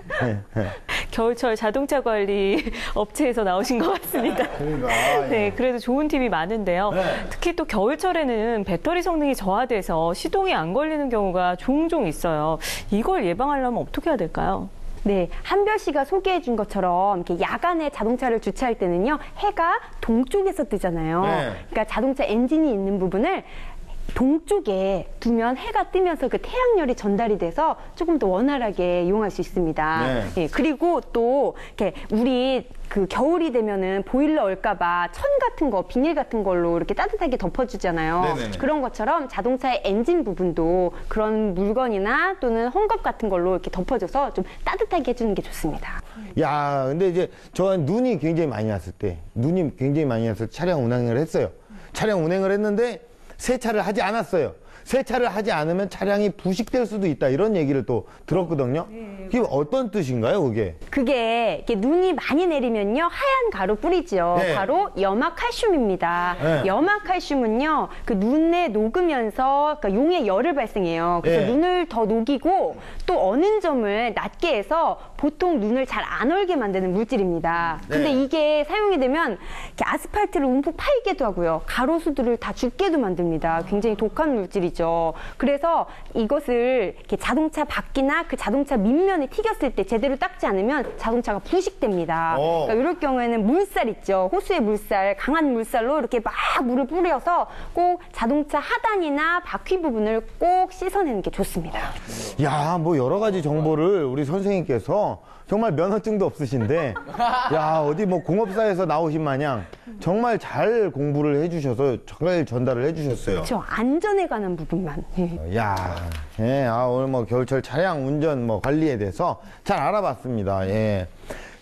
겨울철 자동차 관리 업체에서 나오신 것 같습니다. 그러니까. 네, 그래도 좋은 팁이 많은데요. 특히 또 겨울철에는 배터리 성능이 저하돼서 시동이 안 걸리는 경우가 종종 있어요. 이걸 예방하려면 어떻게 해야 될까요? 네, 한별 씨가 소개해 준 것처럼 이렇게 야간에 자동차를 주차할 때는요, 해가 동쪽에서 뜨잖아요. 네. 그러니까 자동차 엔진이 있는 부분을 동쪽에 두면 해가 뜨면서 그 태양열이 전달이 돼서 조금 더 원활하게 이용할 수 있습니다. 네. 예, 그리고 또 이렇게 우리 그 겨울이 되면은 보일러 올까봐 천 같은 거, 비닐 같은 걸로 이렇게 따뜻하게 덮어주잖아요. 네네네. 그런 것처럼 자동차의 엔진 부분도 그런 물건이나 또는 헝겊 같은 걸로 이렇게 덮어줘서 좀 따뜻하게 해주는 게 좋습니다. 야, 근데 이제 저 눈이 굉장히 많이 왔을 때, 차량 운행을 했어요. 차량 운행을 했는데 세차를 하지 않았어요. 세차를 하지 않으면 차량이 부식될 수도 있다, 이런 얘기를 또 들었거든요. 그게 어떤 뜻인가요, 그게? 그게 이렇게 눈이 많이 내리면요, 하얀 가루 뿌리죠. 네. 바로 염화칼슘입니다. 네. 염화칼슘은요, 그 눈에 녹으면서 그러니까 용의 열을 발생해요. 그래서 네. 눈을 더 녹이고 또 어는 점을 낮게 해서 보통 눈을 잘 안 얼게 만드는 물질입니다. 근데 네. 이게 사용이 되면 이렇게 아스팔트를 움푹 파이게도 하고요, 가로수들을 다 죽게도 만듭니다. 굉장히 독한 물질이죠. 그래서 이것을 이렇게 자동차 바퀴나 그 자동차 밑면에 튀겼을 때 제대로 닦지 않으면 자동차가 부식됩니다. 그러니까 이럴 경우에는 물살 있죠. 호수의 물살, 강한 물살로 이렇게 막 물을 뿌려서 꼭 자동차 하단이나 바퀴 부분을 꼭 씻어내는 게 좋습니다. 야, 뭐 여러 가지 정보를 우리 선생님께서 정말 면허증도 없으신데, 야, 어디 뭐 공업사에서 나오신 마냥 정말 잘 공부를 해주셔서 잘 전달을 해주셨어요. 그렇죠. 안전에 관한 부분만. 야, 예, 오늘 뭐 겨울철 차량 운전 뭐 관리에 대해서 잘 알아봤습니다. 예.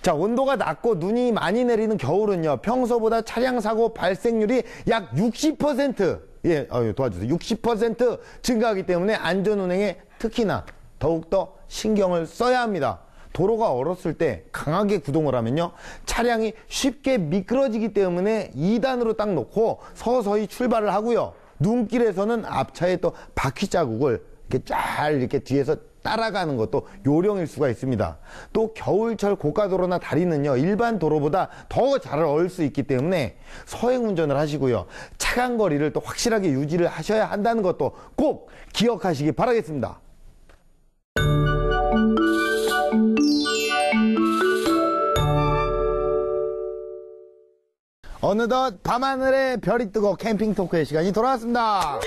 자, 온도가 낮고 눈이 많이 내리는 겨울은요, 평소보다 차량 사고 발생률이 약 60%, 예, 도와주세요. 60% 증가하기 때문에 안전운행에 특히나 더욱더 신경을 써야 합니다. 도로가 얼었을 때 강하게 구동을 하면요, 차량이 쉽게 미끄러지기 때문에 2단으로 딱 놓고 서서히 출발을 하고요. 눈길에서는 앞차의 또 바퀴 자국을 이렇게 잘 이렇게 뒤에서 따라가는 것도 요령일 수가 있습니다. 또 겨울철 고가도로나 다리는요, 일반 도로보다 더 잘 얼 수 있기 때문에 서행 운전을 하시고요, 차간 거리를 또 확실하게 유지를 하셔야 한다는 것도 꼭 기억하시기 바라겠습니다. 어느덧 밤하늘에 별이 뜨고 캠핑 토크의 시간이 돌아왔습니다.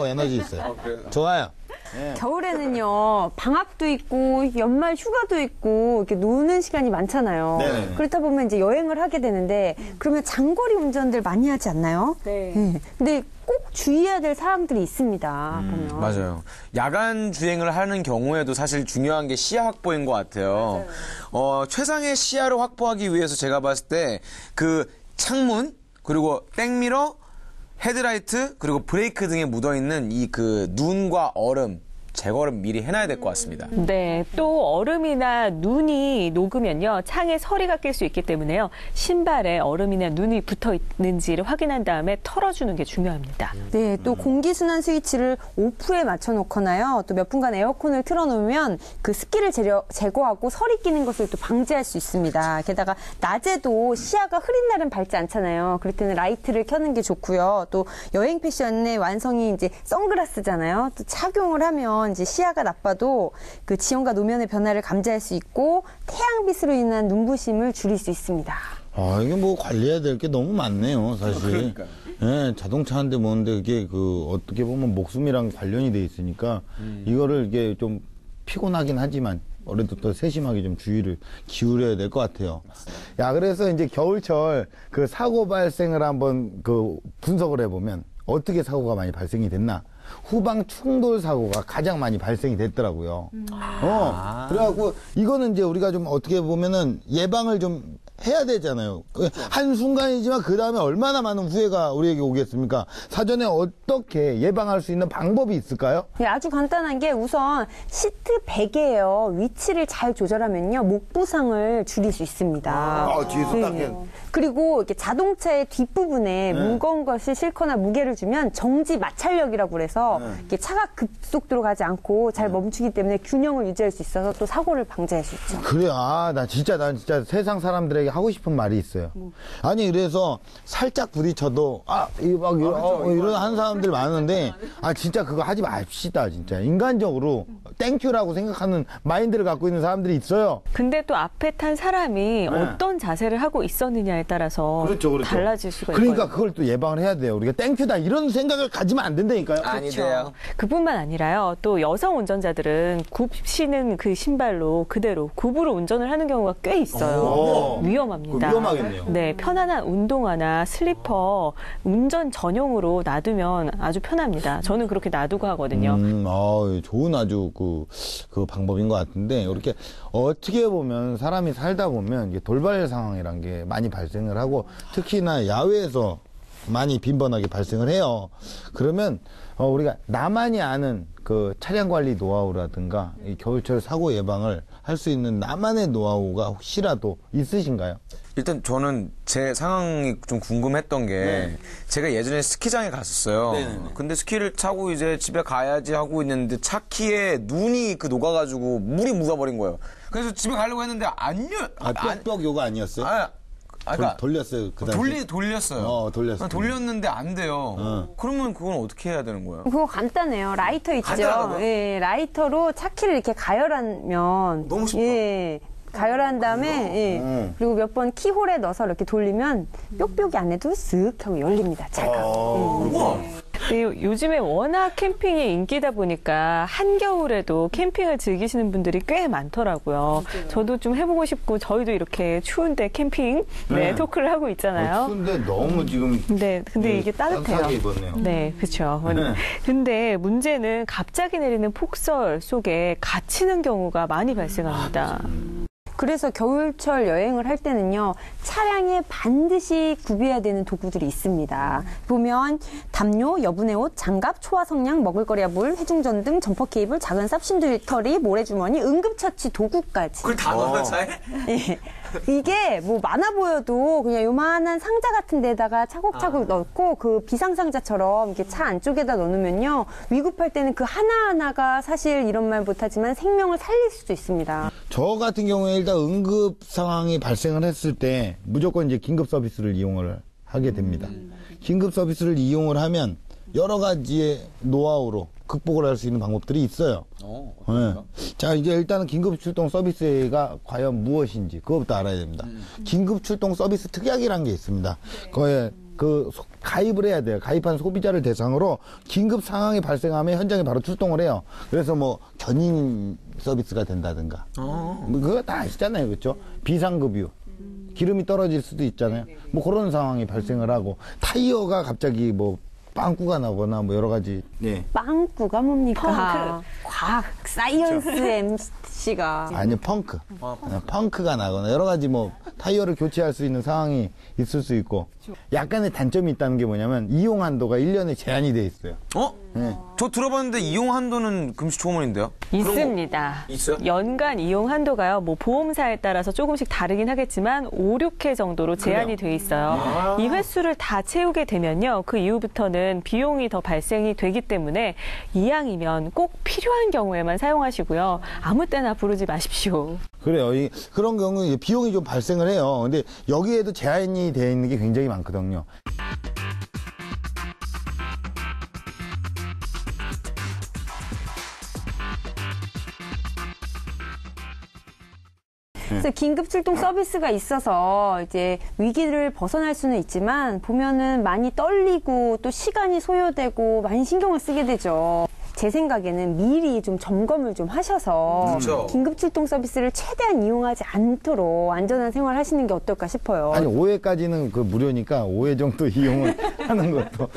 에너지 있어요. 좋아요. 겨울에는요, 방학도 있고 연말 휴가도 있고 이렇게 노는 시간이 많잖아요. 네네. 그렇다 보면 이제 여행을 하게 되는데, 그러면 장거리 운전들 많이 하지 않나요? 네. 근데 꼭 주의해야 될 사항들이 있습니다. 보면. 맞아요. 야간 주행을 하는 경우에도 사실 중요한 게 시야 확보인 것 같아요. 최상의 시야를 확보하기 위해서 제가 봤을 때 그 창문, 그리고 백미러, 헤드라이트, 그리고 브레이크 등에 묻어있는 이 그 눈과 얼음, 제거를 미리 해놔야 될 것 같습니다. 네, 또 얼음이나 눈이 녹으면요, 창에 서리가 낄 수 있기 때문에요, 신발에 얼음이나 눈이 붙어 있는지를 확인한 다음에 털어주는 게 중요합니다. 네, 또 공기순환 스위치를 오프에 맞춰놓거나요, 또 몇 분간 에어컨을 틀어놓으면 그 습기를 제거하고 서리 끼는 것을 또 방지할 수 있습니다. 게다가 낮에도 시야가 흐린 날은 밝지 않잖아요. 그럴 때는 라이트를 켜는 게 좋고요. 또 여행 패션의 완성이 이제 선글라스잖아요. 또 착용을 하면 이제 시야가 나빠도 그 지형과 노면의 변화를 감지할 수 있고 태양빛으로 인한 눈부심을 줄일 수 있습니다. 이게 뭐 관리해야 될 게 너무 많네요, 사실. 예, 자동차 한 대 모는데 이게 그 어떻게 보면 목숨이랑 관련이 돼 있으니까 이거를 이게 좀 피곤하긴 하지만 그래도 또 세심하게 좀 주의를 기울여야 될 것 같아요. 야, 그래서 이제 겨울철 그 사고 발생을 한번 그 분석을 해보면 어떻게 사고가 많이 발생이 됐나? 후방 충돌 사고가 가장 많이 발생이 됐더라고요. 그래갖고 이거는 이제 우리가 좀 어떻게 보면은 예방을 좀 해야 되잖아요. 한순간이지만 그 다음에 얼마나 많은 후회가 우리에게 오겠습니까? 사전에 어떻게 예방할 수 있는 방법이 있을까요? 네, 아주 간단한 게 우선 시트 베개예요. 위치를 잘 조절하면요. 목 부상을 줄일 수 있습니다. 뒤에서 딱 해. 그리고 이렇게 자동차의 뒷부분에 무거운 것을 싣거나 무게를 주면 정지 마찰력이라고 그래서 이렇게 차가 급속도로 가지 않고 잘 멈추기 때문에 균형을 유지할 수 있어서 또 사고를 방지할 수 있죠. 그래, 난 진짜 세상 사람들에게 하고 싶은 말이 있어요. 아니, 그래서 살짝 부딪혀도, 이런 하는 사람들 많은데, 진짜 그거 하지 맙시다, 진짜. 인간적으로 땡큐라고 생각하는 마인드를 갖고 있는 사람들이 있어요. 근데 또 앞에 탄 사람이 어떤 자세를 하고 있었느냐에 따라서 달라질 수가 있어요. 그러니까 그걸 또 예방을 해야 돼요. 우리가 땡큐다 이런 생각을 가지면 안 된다니까요. 아니래요. 그뿐만 아니라요. 또 여성 운전자들은 굽시는 그 신발로 그대로 굽으로 운전을 하는 경우가 꽤 있어요. 위험합니다. 위험하겠네요. 네, 편안한 운동화나 슬리퍼 운전 전용으로 놔두면 아주 편합니다. 저는 그렇게 놔두고 하거든요. 좋은 아주 그 방법인 것 같은데, 이렇게 어떻게 보면 사람이 살다 보면 이게 돌발 상황이란 게 많이 발생을 하고, 특히나 야외에서 많이 빈번하게 발생을 해요. 그러면 우리가 나만이 아는 그 차량 관리 노하우라든가 이 겨울철 사고 예방을 할 수 있는 나만의 노하우가 혹시라도 있으신가요? 일단 저는 제 상황이 좀 궁금했던 게 제가 예전에 스키장에 갔었어요. 근데 스키를 타고 이제 집에 가야지 하고 있는데 차 키에 눈이 녹아가지고 물이 묻어버린 거예요. 그래서 집에 가려고 했는데 뿅뿅 요거 아니었어요? 돌렸어요. 그 당시. 돌렸어요. 돌렸어요. 돌렸는데 안 돼요. 그러면 그건 어떻게 해야 되는 거예요? 그거 간단해요. 라이터 있죠. 간단하다고요? 예, 라이터로 차키를 이렇게 가열하면 너무 쉽다. 예. 가열한 다음에 그리고 몇 번 키홀에 넣어서 이렇게 돌리면 뾱뾱이 안에도 쓱 하고 열립니다. 차가. 요즘에 워낙 캠핑이 인기다 보니까 한겨울에도 캠핑을 즐기시는 분들이 꽤 많더라고요. 저도 좀 해보고 싶고 저희도 이렇게 추운데 캠핑 토크를 하고 있잖아요. 추운데 너무 지금 근데 이게 따뜻해요. 입었네요. 네, 그렇죠. 근데 문제는 갑자기 내리는 폭설 속에 갇히는 경우가 많이 발생합니다. 그래서 겨울철 여행을 할 때는요, 차량에 반드시 구비해야 되는 도구들이 있습니다. 보면 담요, 여분의 옷, 장갑, 초화 성냥, 먹을거리와 물, 회중전 등 점퍼 케이블, 작은 쌉신들터리, 모래주머니, 응급처치 도구까지. 그걸 다 넣어요, 차에? 예. 이게 뭐 많아 보여도 그냥 요만한 상자 같은 데다가 차곡차곡 넣고 그 비상상자처럼 이렇게 차 안쪽에다 넣으면요, 위급할 때는 그 하나하나가 사실 이런 말 못하지만 생명을 살릴 수도 있습니다. 저 같은 경우에 일단 응급 상황이 발생을 했을 때 무조건 이제 긴급 서비스를 이용을 하게 됩니다. 긴급 서비스를 이용을 하면 여러 가지의 노하우로 극복을 할 수 있는 방법들이 있어요. 자, 이제 일단은 긴급 출동 서비스가 과연 무엇인지 그것부터 알아야 됩니다. 긴급 출동 서비스 특약이라는 게 있습니다. 거기에 가입을 해야 돼요. 가입한 소비자를 대상으로 긴급 상황이 발생하면 현장에 바로 출동을 해요. 그래서 뭐 견인 서비스가 된다든가. 그거 다 아시잖아요. 그렇죠? 비상급유. 기름이 떨어질 수도 있잖아요. 뭐 그런 상황이 발생을 하고, 타이어가 갑자기 뭐 빵꾸가 나거나 뭐 여러 가지. 빵꾸가 뭡니까? 과학, 사이언스 MC가. 아니요, 펑크. 펑크가 나거나 여러 가지 뭐 타이어를 교체할 수 있는 상황이 있을 수 있고, 약간의 단점이 있다는 게 뭐냐면 이용 한도가 1년에 제한이 돼 있어요. 저 들어봤는데 이용 한도는 금시초문인데요? 있습니다. 있어요? 연간 이용 한도가요, 뭐 보험사에 따라서 조금씩 다르긴 하겠지만 5, 6회 정도로 제한이 돼 있어요. 이 횟수를 다 채우게 되면요, 그 이후부터는 비용이 더 발생이 되기 때문에 이왕이면 꼭 필요한 경우에만 사용하시고요. 아무 때나 부르지 마십시오. 그래요. 그런 경우에 비용이 좀 발생을 해요. 근데 여기에도 제한이 되어 있는 게 굉장히 많거든요. 그래서 긴급 출동 서비스가 있어서 이제 위기를 벗어날 수는 있지만 보면은 많이 떨리고 또 시간이 소요되고 많이 신경을 쓰게 되죠. 제 생각에는 미리 좀 점검을 좀 하셔서 그렇죠. 긴급 출동 서비스를 최대한 이용하지 않도록 안전한 생활 하시는 게 어떨까 싶어요. 아니 5회까지는 그 무료니까 5회 정도 이용을 하는 것도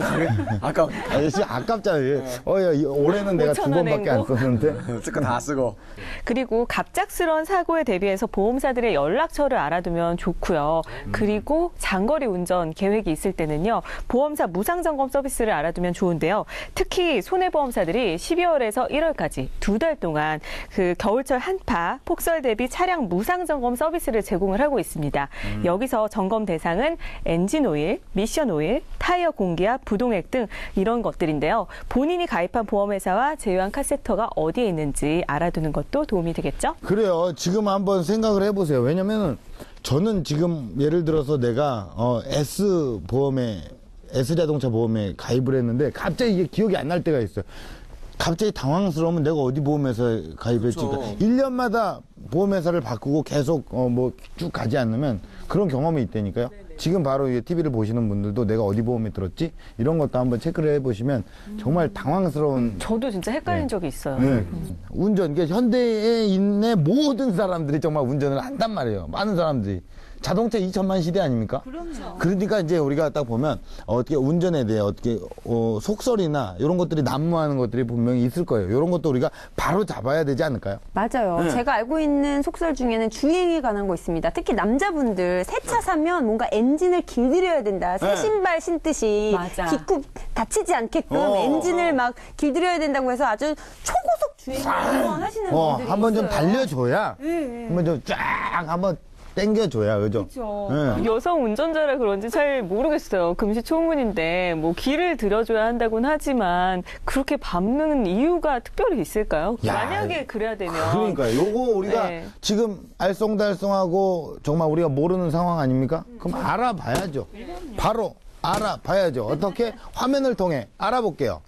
아저씨 아깝잖아요. 올해는 내가 2번밖에 안 썼는데 쓸 거 다 쓰고. 그리고 갑작스러운 사고에 대비해서 보험사들의 연락처를 알아두면 좋고요. 그리고 장거리 운전 계획이 있을 때는요. 보험사 무상점검 서비스를 알아두면 좋은데요. 특히 손해보험사들이 12월에서 1월까지 2달 동안 그 겨울철 한파, 폭설 대비 차량 무상점검 서비스를 제공을 하고 있습니다. 여기서 점검 대상은 엔진오일, 미션오일, 타이어 공기압, 부동액 등 이런 것들인데요. 본인이 가입한 보험회사와 제휴한 카세터가 어디에 있는지 알아두는 것도 도움이 되겠죠? 그래요. 지금 한번 생각을 해보세요. 왜냐면은 저는 지금 예를 들어서 내가 S자동차 보험에 가입을 했는데 갑자기 이게 기억이 안 날 때가 있어요. 갑자기 당황스러우면 내가 어디 보험회사에 가입했지. 그렇죠. 1년마다 보험회사를 바꾸고 계속 쭉 가지 않으면 그런 경험이 있다니까요. 지금 바로 TV를 보시는 분들도 내가 어디 보험에 들었지? 이런 것도 한번 체크를 해보시면 정말 당황스러운. 저도 진짜 헷갈린 적이 있어요. 운전, 그러니까 현대에 있는 모든 사람들이 정말 운전을 한단 말이에요. 많은 사람들이. 자동차 2000만 시대 아닙니까? 그럼요. 그러니까 이제 우리가 딱 보면 어떻게 운전에 대해 어떻게 속설이나 이런 것들이 난무하는 것들이 분명히 있을 거예요. 이런 것도 우리가 바로 잡아야 되지 않을까요? 맞아요. 제가 알고 있는 속설 중에는 주행에 관한 거 있습니다. 특히 남자분들 새 차 사면 뭔가 엔진을 길들여야 된다. 새 신발 신듯이 뒷굽 다치지 않게끔 엔진을 막 길들여야 된다고 해서 아주 초고속 주행을 하시는 분들이 한번 좀 있어요. 달려줘야 한번 좀 쫙 한번 땡겨줘야, 그죠? 그렇죠. 여성 운전자라 그런지 잘 모르겠어요. 금시초문인데 뭐 길을 들여줘야 한다고는 하지만 그렇게 밟는 이유가 특별히 있을까요? 만약에 그래야 되면. 그러니까요. 요거 우리가 지금 알쏭달쏭하고 정말 우리가 모르는 상황 아닙니까? 그럼 알아봐야죠. 바로 알아봐야죠. 어떻게? 화면을 통해 알아볼게요.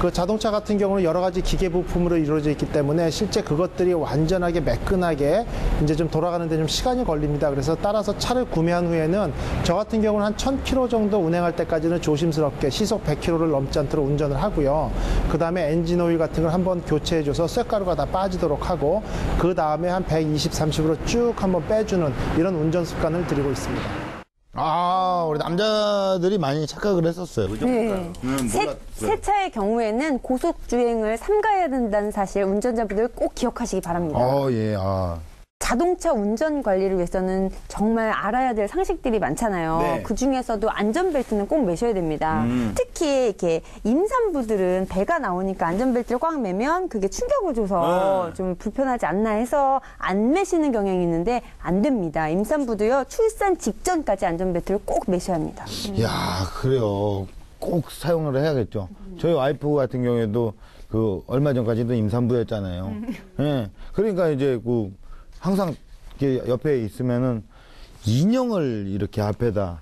그 자동차 같은 경우는 여러 가지 기계 부품으로 이루어져 있기 때문에 실제 그것들이 완전하게 매끈하게 이제 좀 돌아가는데 좀 시간이 걸립니다. 그래서 따라서 차를 구매한 후에는 저 같은 경우는 한 1000km 정도 운행할 때까지는 조심스럽게 시속 100km를 넘지 않도록 운전을 하고요. 그 다음에 엔진 오일 같은 걸 한번 교체해줘서 쇳가루가 다 빠지도록 하고 그 다음에 한 120, 30으로 쭉 한번 빼주는 이런 운전 습관을 들이고 있습니다. 우리 남자들이 많이 착각을 했었어요. 그죠? 네. 새 차의 경우에는 고속 주행을 삼가해야 된다는 사실 운전자분들 꼭 기억하시기 바랍니다. 자동차 운전 관리를 위해서는 정말 알아야 될 상식들이 많잖아요. 그 중에서도 안전벨트는 꼭 매셔야 됩니다. 특히 이렇게 임산부들은 배가 나오니까 안전벨트를 꽉 매면 그게 충격을 줘서 좀 불편하지 않나 해서 안 매시는 경향이 있는데 안 됩니다. 임산부도요, 출산 직전까지 안전벨트를 꼭 매셔야 합니다. 이야, 그래요. 꼭 사용을 해야겠죠. 저희 와이프 같은 경우에도 얼마 전까지도 임산부였잖아요. 그러니까 이제 항상 이렇게 옆에 있으면은 인형을 이렇게 앞에다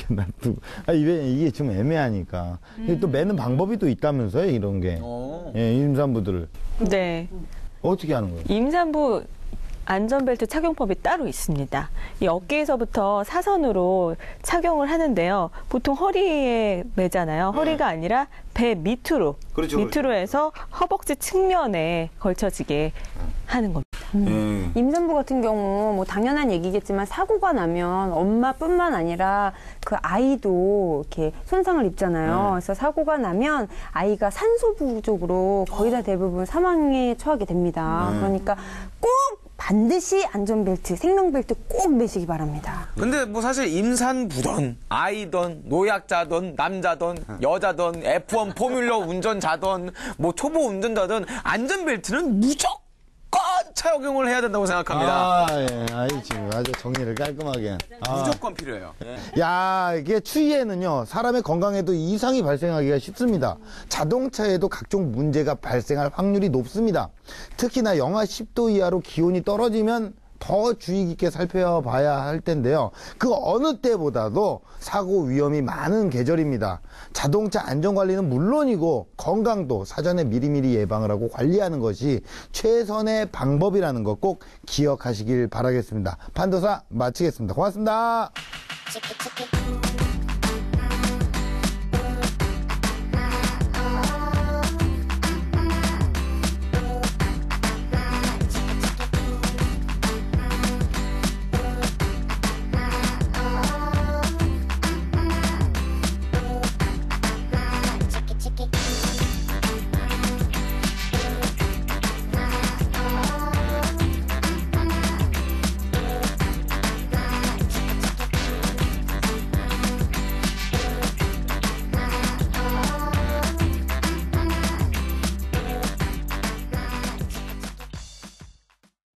놔두고 이게 좀 애매하니까. 또 매는 방법이 또 있다면서요, 이런 게. 임산부들을. 네. 어떻게 하는 거예요? 임산부 안전벨트 착용법이 따로 있습니다. 이 어깨에서부터 사선으로 착용을 하는데요. 보통 허리에 매잖아요. 허리가 아니라 배 밑으로. 밑으로 해서 허벅지 측면에 걸쳐지게 하는 겁니다. 임산부 같은 경우 뭐 당연한 얘기겠지만 사고가 나면 엄마뿐만 아니라 그 아이도 이렇게 손상을 입잖아요. 그래서 사고가 나면 아이가 산소 부족으로 거의 다 대부분 사망에 처하게 됩니다. 그러니까 꼭 반드시 안전벨트, 생명벨트 꼭 매시기 바랍니다. 근데 뭐 사실 임산부든 아이든 노약자든 남자든 여자든 F1 포뮬러 운전자든 뭐 초보 운전자든 안전벨트는 무조건 착용을 해야 된다고 생각합니다. 지금 아주 정리를 깔끔하게. 무조건 필요해요. 이게 추위에는요, 사람의 건강에도 이상이 발생하기가 쉽습니다. 자동차에도 각종 문제가 발생할 확률이 높습니다. 특히나 영하 10도 이하로 기온이 떨어지면 더 주의 깊게 살펴봐야 할 텐데요. 그 어느 때보다도 사고 위험이 많은 계절입니다. 자동차 안전관리는 물론이고 건강도 사전에 미리미리 예방을 하고 관리하는 것이 최선의 방법이라는 것 꼭 기억하시길 바라겠습니다. 판도사 마치겠습니다. 고맙습니다.